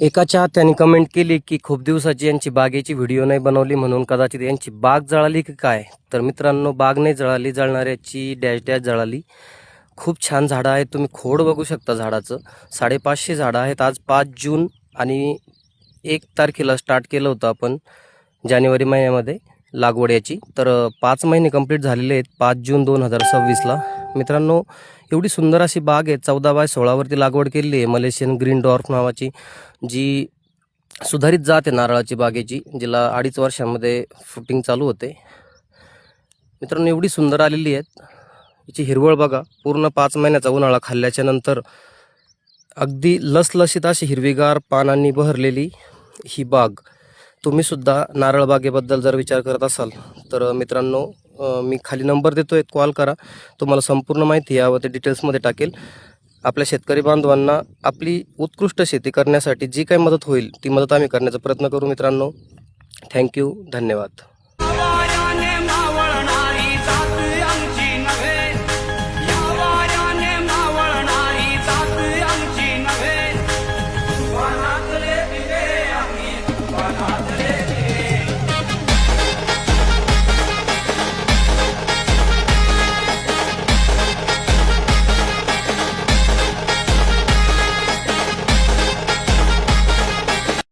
एका चाहत्याने कमेंट केली की खूप दिवसाची यांची बागेची व्हिडिओ नाही बनवली म्हणून कदाचित यांची बाग जळाली की काय. तर मित्रांनो, बाग नाही जळाली, जळणाऱ्याची डॅश डॅश जळाली. खूप छान झाडं आहेत, तुम्ही खोड बघू शकता झाडाचं. 550 झाडं आहेत. आज 5 जून आणि 1 तारखेला स्टार्ट केलं होतं आपण जानेवारी महिन्यामध्ये लागवड याची. तर 5 महिने कंप्लीट झालेले आहेत 5 जून 2026ला. मित्रांनो, एवढी सुंदर अशी बाग आहे. 14x16 वरती लागवड केलेली आहे मलेशियन ग्रीन डॉर्फ नावाची, जी सुधारित जात आहे नारळाची बागेची, जिला 2.5 वर्षांमध्ये फ्रुटिंग चालू होते. मित्रांनो, एवढी सुंदर आलेली आहेत. हिची हिरवळ बघा, पूर्ण 5 महिन्याचा उन्हाळा खाल्ल्याच्या नंतर अगदी लसलशीत अशी हिरवीगार पानांनी बहरलेली ही बाग. तुम्ही सुद्धा नारळ बागेबद्दल जर विचार करत असाल तर मित्रांनो, मी खाली नंबर देतोय, कॉल करा. तुम्हाला संपूर्ण माहिती यावरती डिटेल्समध्ये टाकेल. आपल्या शेतकरी बांधवांना आपली उत्कृष्ट शेती करण्यासाठी जी काही मदत होईल ती मदत आम्ही करण्याचा प्रयत्न करू. मित्रांनो, थँक्यू, धन्यवाद. Bana